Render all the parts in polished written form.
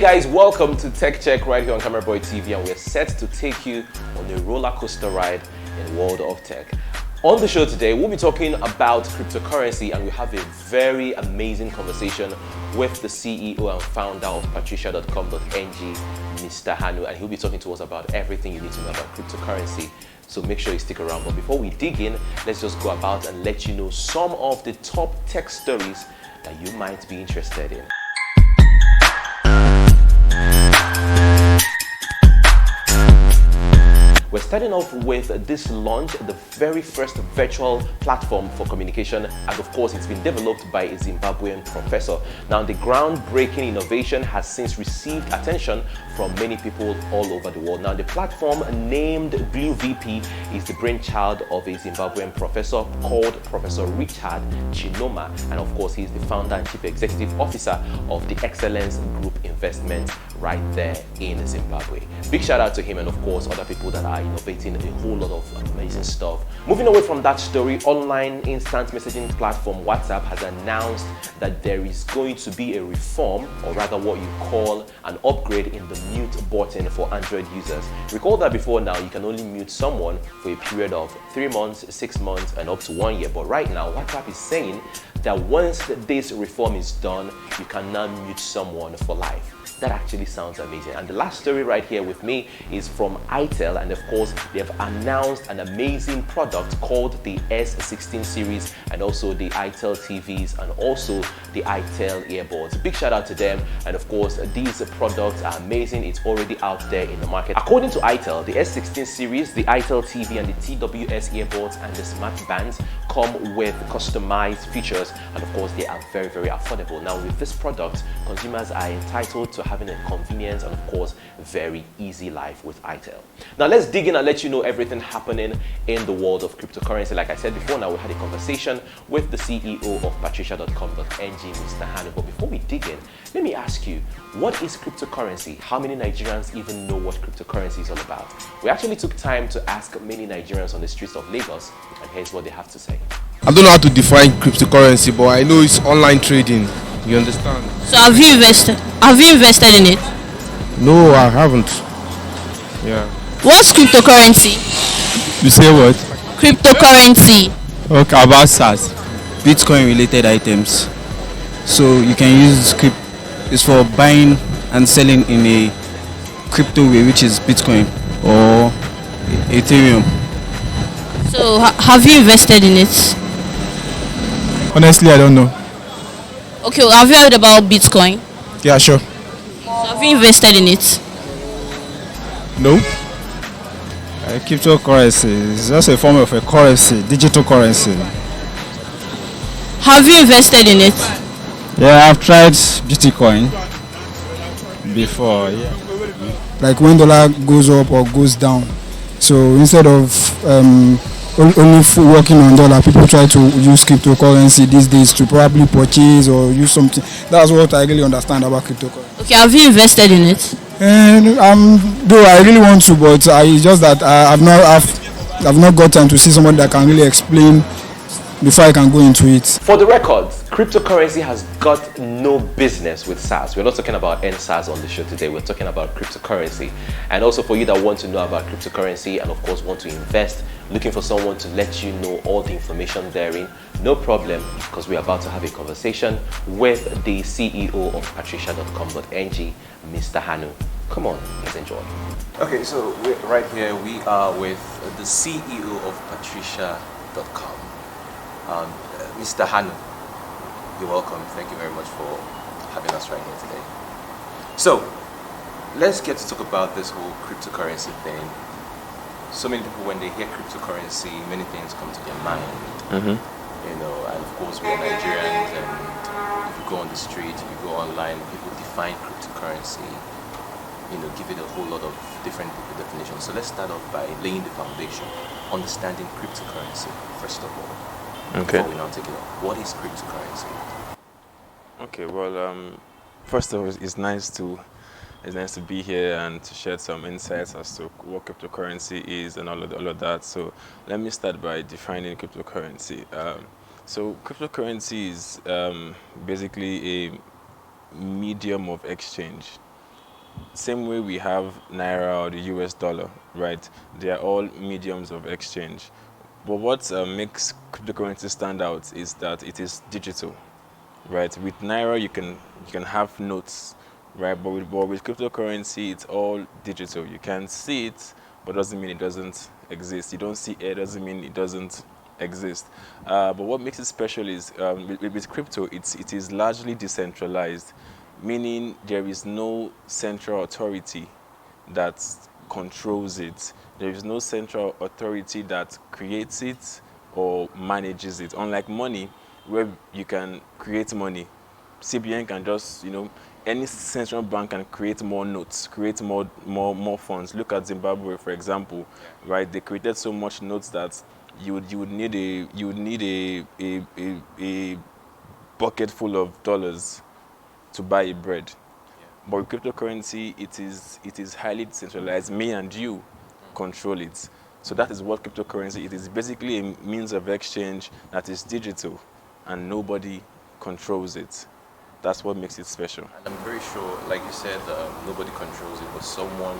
guys, welcome to Tech Check right here on CameraBoy TV, and we're set to take you on a roller coaster ride in the world of tech. On the show today, we'll be talking about cryptocurrency, and we have a very amazing conversation with the CEO and founder of patricia.com.ng, Mr. Hanu, and he'll be talking to us about everything you need to know about cryptocurrency. So make sure you stick around. But before we dig in, let's just go about and let you know some of the top tech stories that you might be interested in. We're starting off with this launch, the very first virtual platform for communication, and of course it's been developed by a Zimbabwean professor. Now the groundbreaking innovation has since received attention from many people all over the world. Now the platform, named Blue VP, is the brainchild of a Zimbabwean professor called Professor Richard Chinoma, and of course he's the founder and chief executive officer of the Excellence Group Investments right there in Zimbabwe. Big shout out to him, and of course other people that are innovating a whole lot of amazing stuff. Moving away from that story, online instant messaging platform WhatsApp has announced that there is going to be a reform, or rather what you call an upgrade in the mute button for Android users. Recall that before now you can only mute someone for a period of 3 months, 6 months and up to 1 year, but right now WhatsApp is saying that once this reform is done, you can now mute someone for life. That actually sounds amazing. And the last story right here with me is from itel, and of course they have announced an amazing product called the S16 series, and also the itel TVs, and also the itel earbuds. Big shout out to them, and of course these products are amazing. It's already out there in the market. According to itel, the S16 series, the itel TV and the TWS earbuds and the smart bands come with customized features, and of course they are very, very affordable. Now with this product, consumers are entitled to having a convenient and of course very easy life with itel. Now let's dig in and let you know everything happening in the world of cryptocurrency. Like I said before, now we had a conversation with the CEO of patricia.com.ng, Mr. Hanu. But before we dig in, let me ask you, what is cryptocurrency? How many Nigerians even know what cryptocurrency is all about? We actually took time to ask many Nigerians on the streets of Lagos, and here's what they have to say. I don't know how to define cryptocurrency, but I know it's online trading. You understand? So have you invested? Have you invested in it? No, I haven't. Yeah. What's cryptocurrency? You say what? Cryptocurrency. Okay, about SaaS, Bitcoin related items. So you can use it's for buying and selling in a crypto way, which is Bitcoin or Ethereum. So have you invested in it? Honestly, I don't know. Okay, well, have you heard about Bitcoin? Yeah, sure. So have you invested in it? No. Cryptocurrency is just a form of a currency, digital currency. Have you invested in it? Yeah, I've tried Bitcoin before. Yeah. Like when dollar goes up or goes down, so instead of only working on dollar, people try to use cryptocurrency these days to probably purchase or use something. That's what I really understand about cryptocurrency. Okay, have you invested in it? And though I really want to, but it's just that I've not got time to see somebody that can really explain before I can go into it. For the record, cryptocurrency has got no business with SaaS. We're not talking about NSaaS on the show today. We're talking about cryptocurrency. And also for you that want to know about cryptocurrency and of course want to invest, looking for someone to let you know all the information therein, no problem, because we're about to have a conversation with the CEO of patricia.com.ng, Mr. Hanu. Come on, let's enjoy. Okay, so right here we are with the CEO of patricia.com. Mr. Hanu, you're welcome. Thank you very much for having us right here today. So, let's get to talk about this whole cryptocurrency thing. So many people, when they hear cryptocurrency, many things come to their mind. You know, and of course we're Nigerians, and if you go on the street, if you go online, people define cryptocurrency, you know, give it a whole lot of different definitions. So let's start off by laying the foundation, understanding cryptocurrency, first of all. Okay. Before we now take it up, what is cryptocurrency? Okay, well, first of all, it's nice to be here and to share some insights as to what cryptocurrency is and all of that. So let me start by defining cryptocurrency. So cryptocurrency is basically a medium of exchange same way we have Naira or the US dollar, right? They are all mediums of exchange. But what makes cryptocurrency stand out is that it is digital, right? With Naira, you can have notes, right? But with cryptocurrency, it's all digital. You can see it, but doesn't mean it doesn't exist. You don't see it, doesn't mean it doesn't exist. But what makes it special is with crypto, it is largely decentralized, meaning there is no central authority that controls it. There is no central authority that creates it or manages it. Unlike money, where you can create money, CBN can just, any central bank can create more notes, create more funds. Look at Zimbabwe, for example, right? They created so much notes that you would need a bucket full of dollars to buy a bread. But with cryptocurrency, it is highly decentralized. Me and you control it. So that is what cryptocurrency it is. Basically a means of exchange that is digital, and nobody controls it. That's what makes it special. And I'm very sure, like you said, nobody controls it, but someone,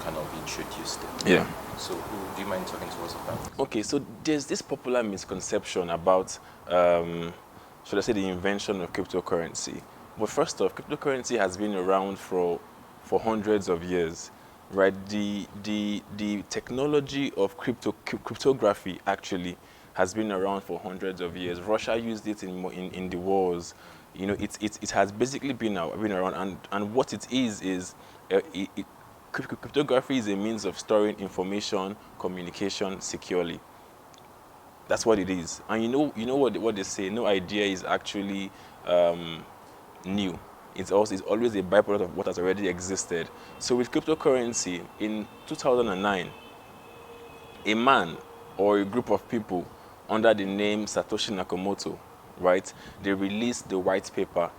kind of introduced it. Yeah. So, do you mind talking to us about it? Okay, so there's this popular misconception about, should I say, the invention of cryptocurrency. But first off, cryptocurrency has been around for hundreds of years, right? The technology of cryptography actually has been around for hundreds of years. Russia used it in the wars. It has basically been around, and what it is cryptography is a means of storing information, communication securely. That's what it is. And you know what they say. No idea is actually new. It's always a byproduct of what has already existed. So with cryptocurrency in 2009, a man or a group of people under the name Satoshi Nakamoto, right? They released the white paper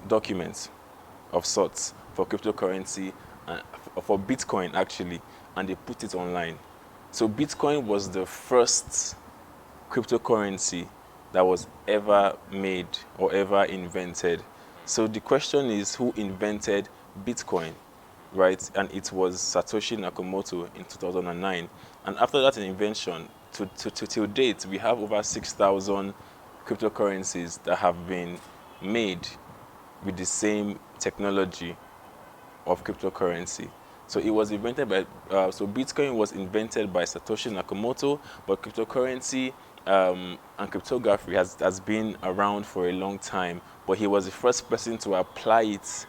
documents of sorts for cryptocurrency and for Bitcoin actually, and they put it online. So Bitcoin was the first cryptocurrency that was ever made or ever invented. So the question is, who invented Bitcoin, right? And it was Satoshi Nakamoto in 2009. And after that invention, till date, we have over 6,000 cryptocurrencies that have been made with the same technology of cryptocurrency. So it was invented by, so Bitcoin was invented by Satoshi Nakamoto, but cryptocurrency and cryptography has been around for a long time. But he was the first person to apply it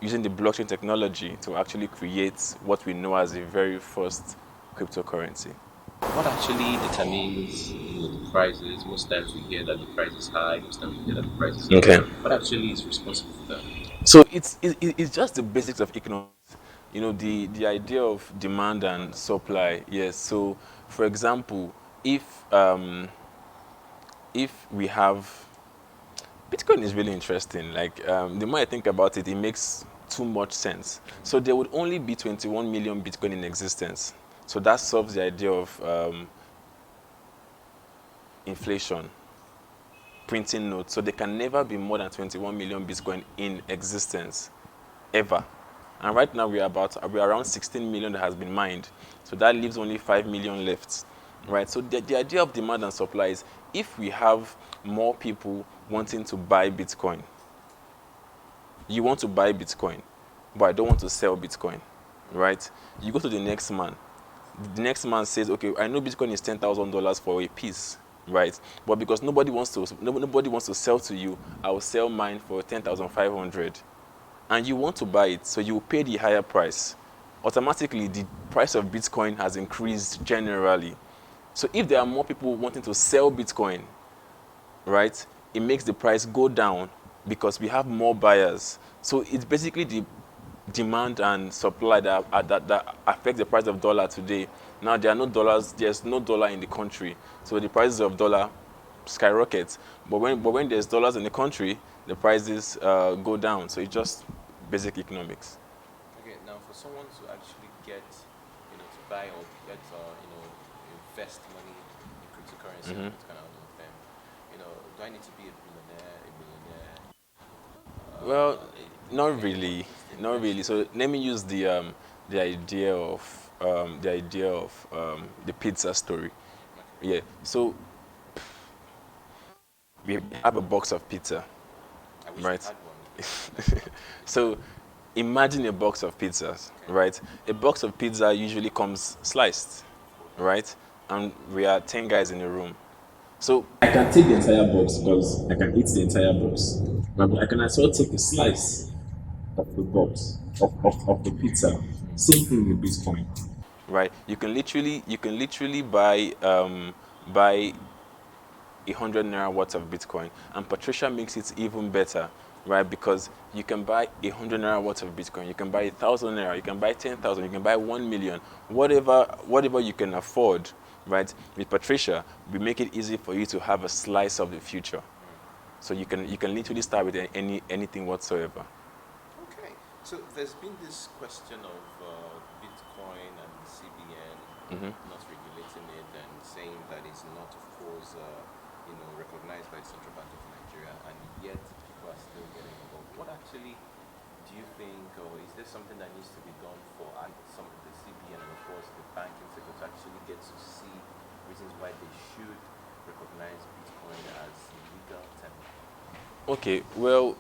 using the blockchain technology to actually create what we know as the very first cryptocurrency. What actually determines the prices? Most times we hear that the price is high, most times we hear that the price is low. Okay. What actually is responsible for that? So it's just the basics of economics. The idea of demand and supply. Yes. So for example, if we have Bitcoin is really interesting. Like the more I think about it, it makes too much sense. So there would only be 21 million Bitcoin in existence. So that solves the idea of inflation, printing notes. So there can never be more than 21 million Bitcoin in existence, ever. And right now we're around 16 million that has been mined. So that leaves only 5 million left, right? So the idea of demand and supply is, if we have more people wanting to buy Bitcoin, you want to buy Bitcoin, but I don't want to sell Bitcoin, right? You go to the next man. The next man says, okay, I know Bitcoin is $10,000 for a piece, right? But because nobody wants to sell to you, I will sell mine for 10,500. And you want to buy it, so you pay the higher price. Automatically, the price of Bitcoin has increased generally. So if there are more people wanting to sell Bitcoin, right, it makes the price go down because we have more buyers. So it's basically the demand and supply that affect the price of dollar today. Now there's no dollar in the country, so the prices of dollar skyrockets. But when there's dollars in the country, the prices go down. So it's just basic economics. Okay, now for someone to actually get, to buy or get, invest money in cryptocurrency, what kind of thing, do I need to be a billionaire, Well, not really, not really. So let me use the idea of the pizza story. Yeah. So we have a box of pizza, right? So imagine a box of pizzas, right? A box of pizza usually comes sliced, right? And we are 10 guys in a room. So I can take the entire box because I can eat the entire box. But I can also take a slice of the box of the pizza. Same thing with Bitcoin. Right? You can literally buy 100 naira worth of Bitcoin. And Patricia makes it even better, right? Because you can buy 100 naira worth of Bitcoin, you can buy 1,000 naira, you can buy 10,000, you can buy 1 million, whatever you can afford, right? With Patricia, we make it easy for you to have a slice of the future. So you can literally start with anything whatsoever. Okay, so there's been this question of Bitcoin and CBN not regulating it and saying that it's not, of course, recognized by the Central Bank of Nigeria, and yet people are still getting involved. What actually do you think, or is there something that needs to be done for some of the CBN and, of course, the banking sector to actually get to see reasons why they should recognize Bitcoin as legal tender? Okay, well,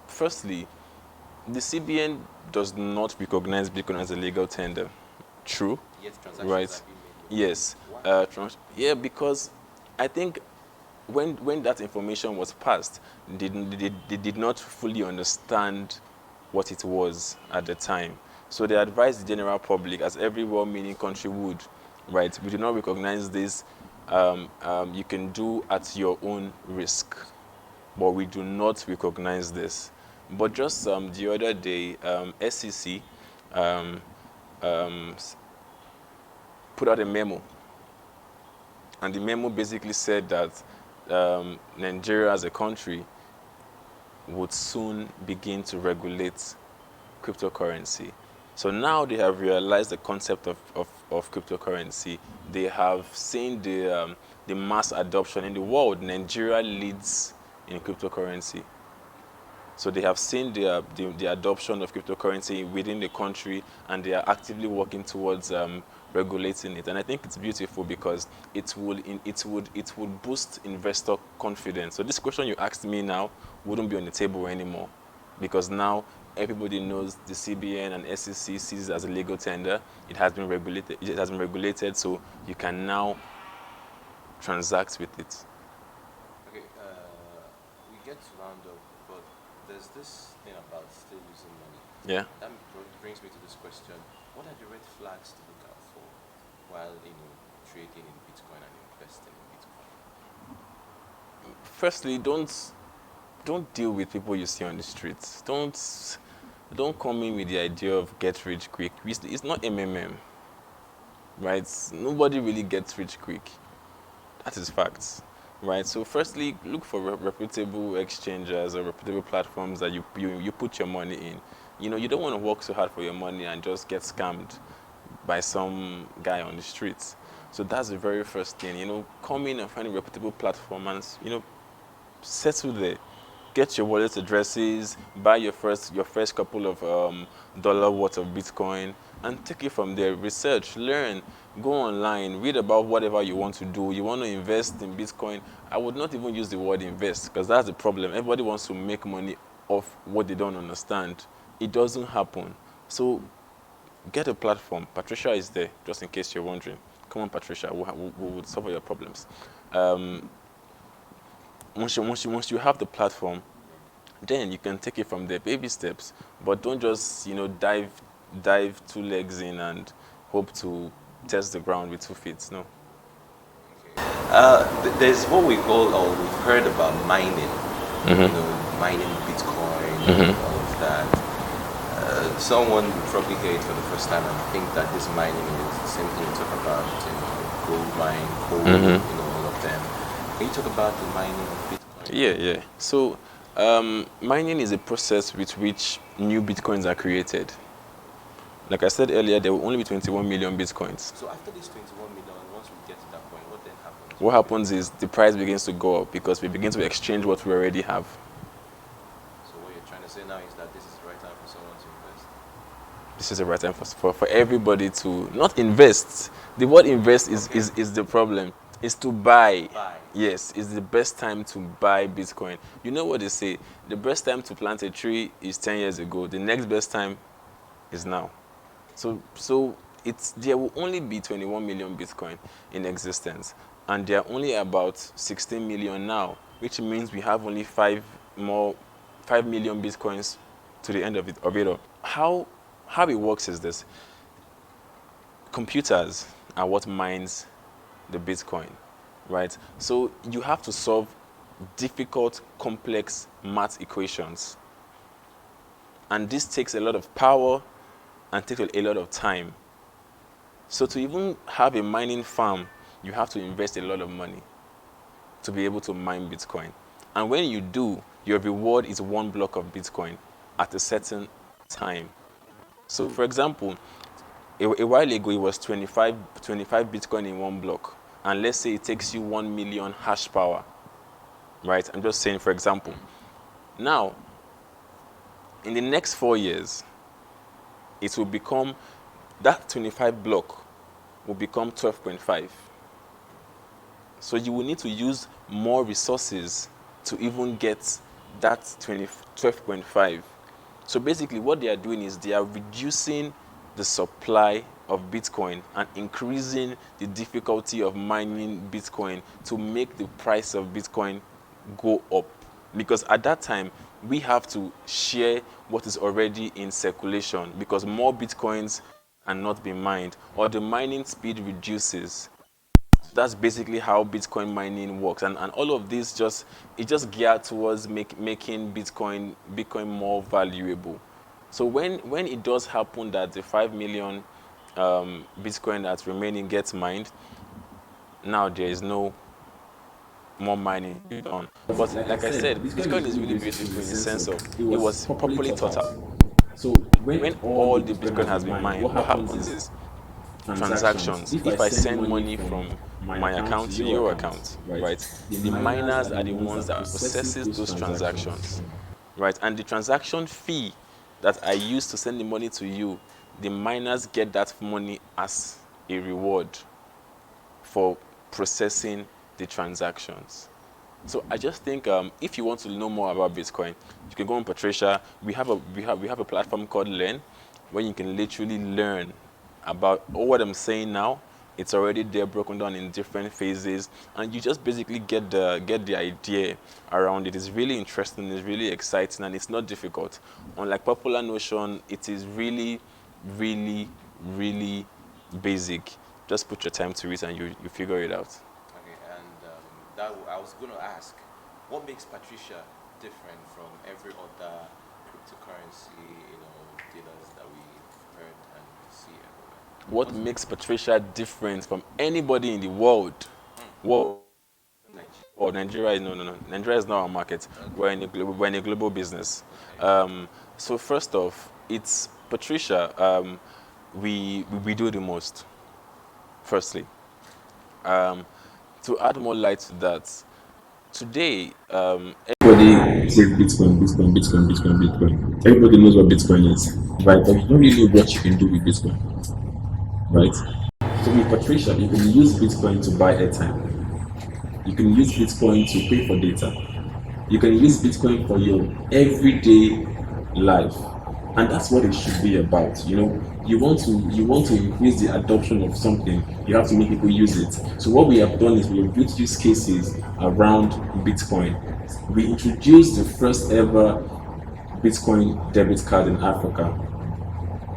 firstly, the CBN does not recognize Bitcoin as a legal tender. True. Yet transactions Right. are being made. Yes. Yeah, because I think when that information was passed, they did not fully understand what it was at the time. So they advised the general public, as every well-meaning country would, right? We do not recognize this. You can do at your own risk, but we do not recognize this. But just the other day, SEC um, put out a memo, and the memo basically said that Nigeria as a country would soon begin to regulate cryptocurrency. So now they have realized the concept of cryptocurrency. They have seen the mass adoption in the world. Nigeria leads in cryptocurrency. So they have seen the adoption of cryptocurrency within the country, and they are actively working towards regulating it. And I think it's beautiful because it would boost investor confidence. So this question you asked me now wouldn't be on the table anymore, because now everybody knows the CBN and SEC sees it as a legal tender. It has been regulated. It has been regulated, so you can now transact with it. Okay, we get to round up, but there's this thing about still losing money. Yeah. That brings me to this question: what are the red flags to look out for while trading in Bitcoin and investing in Bitcoin? Firstly, don't deal with people you see on the streets. Don't come in with the idea of get rich quick. It's not MMM, right? Nobody really gets rich quick. That is facts, right? So firstly, look for reputable exchanges or reputable platforms that you put your money in. You don't want to work so hard for your money and just get scammed by some guy on the streets. So that's the very first thing. Come in and find a reputable platform and settle there. Get your wallet addresses, buy your first couple of dollar worth of Bitcoin, and take it from there. Research, learn, go online, read about whatever you want to do. You want to invest in Bitcoin. I would not even use the word invest, because that's the problem. Everybody wants to make money off what they don't understand. It doesn't happen. So get a platform. Patricia is there, just in case you're wondering. Come on, Patricia, we will solve all your problems. Once you have the platform, then you can take it from there, baby steps. But don't just dive 2 legs in and hope to test the ground with 2 feet. No. There's what we call, or we've heard about mining. Mining Bitcoin, and all of that. Someone will probably hear it for the first time and think that this mining is the same thing you talk about, gold mine, coal, all of them. Can you talk about the mining of Bitcoin? Yeah. So mining is a process with which new Bitcoins are created. Like I said earlier, there will only be 21 million Bitcoins. So after this 21 million, once we get to that point, what then happens? What happens is the price begins to go up because we begin to exchange what we already have. say now is that this is the right time for someone to invest? This is the right time for everybody to not invest. The word invest is the problem. Is to buy. Yes, it's the best time to buy Bitcoin. You know what they say? The best time to plant a tree is 10 years ago. The next best time is now. So there will only be 21 million Bitcoin in existence, and there are only about 16 million now, which means we have only 5 million Bitcoins to the end of it all. How it works is this: computers are what mines the Bitcoin, right? So you have to solve difficult, complex math equations, and this takes a lot of power and takes a lot of time. So to even have a mining farm, you have to invest a lot of money to be able to mine Bitcoin. And when you do, your reward is 1 block of Bitcoin at a certain time. So for example, a while ago it was 25 Bitcoin in 1 block. And let's say it takes you 1 million hash power, right? I'm just saying, for example. Now, in the next 4 years, it will become, that 25 block will become 12.5. So you will need to use more resources to even get that 12.5. So basically what they are doing is they are reducing the supply of Bitcoin and increasing the difficulty of mining Bitcoin to make the price of Bitcoin go up. Because at that time, we have to share what is already in circulation because more Bitcoins cannot be mined or the mining speed reduces. So that's basically how Bitcoin mining works. And all of this just geared towards making Bitcoin more valuable. So when it does happen that the 5 million Bitcoin that's remaining gets mined, now there is no more mining done. But like I said, Bitcoin is really beautiful in the sense of it was properly thought out. So when all the Bitcoin has been mined, what happens is transactions. If I send money from my account to your account, right, the miners are the ones that processes those transactions, right? And the transaction fee that I use to send the money to you, the miners get that money as a reward for processing the transactions. So I just think if you want to know more about Bitcoin, you can go on Patricia. We have a platform called Learn, where you can literally learn about all what I'm saying now. It's already there, broken down in different phases, and you just basically get the idea around it. It's really interesting, it's really exciting, and it's not difficult. Unlike popular notion, it is really, really, really basic. Just put your time to it, and you figure it out. Okay, and I was going to ask, what makes Patricia different from every other cryptocurrency, dealers that we heard and see everywhere? What makes Patricia different from anybody in the world? Well, Nigeria is no. Nigeria is not our market. Okay. We're in a global business. Okay. So first off, it's Patricia. We do the most. Firstly, to add more light to that, today everybody says Bitcoin. Everybody knows what Bitcoin is, right? But you don't really know what you can do with Bitcoin, right? So with Patricia, you can use Bitcoin to buy airtime. You can use Bitcoin to pay for data. You can use Bitcoin for your everyday life, and that's what it should be about. You want to increase the adoption of something, you have to make people use it. So what we have done is we have built use cases around Bitcoin. We introduced the first ever Bitcoin debit card in Africa,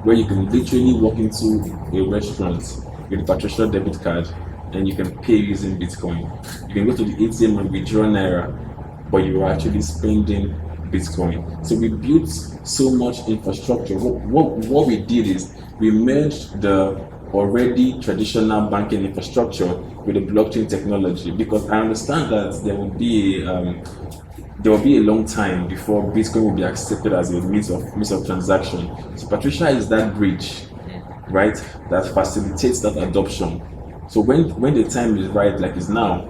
where you can literally walk into a restaurant with a Patricia debit card and you can pay using Bitcoin. You can go to the ATM and withdraw Naira, but you are actually spending Bitcoin. So we built so much infrastructure. What we did is we merged the already traditional banking infrastructure with the blockchain technology, because I understand that there will be a long time before Bitcoin will be accepted as a means of transaction. So Patricia is that bridge, right, that facilitates that adoption. So when the time is right, like it's now,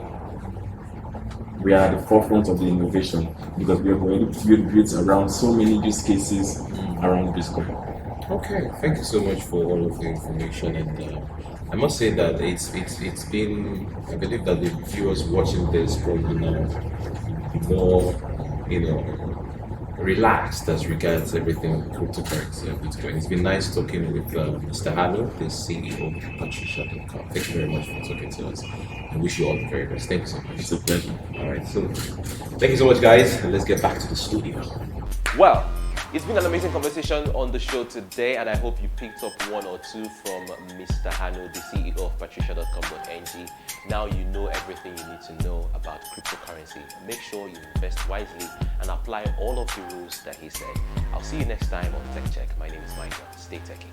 we are at the forefront of the innovation because we have already built around so many use cases around Bitcoin. Okay, thank you so much for all of the information, and I must say that it's been, I believe that the viewers watching this probably now be more, relaxed as regards everything cryptocurrency and Bitcoin. It's been nice talking with Mr. Hano, the CEO of Patricia.com. Thank you very much for talking to us. I wish you all the very best. Thank you so much. It's a pleasure. All right, so thank you so much, guys, and let's get back to the studio. Well, it's been an amazing conversation on the show today, and I hope you picked up one or two from Mr. Hano, the CEO of Patricia.com.ng. Now you know everything you need to know about cryptocurrency. Make sure you invest wisely and apply all of the rules that he said. I'll see you next time on Tech Check. My name is Michael. Stay techy.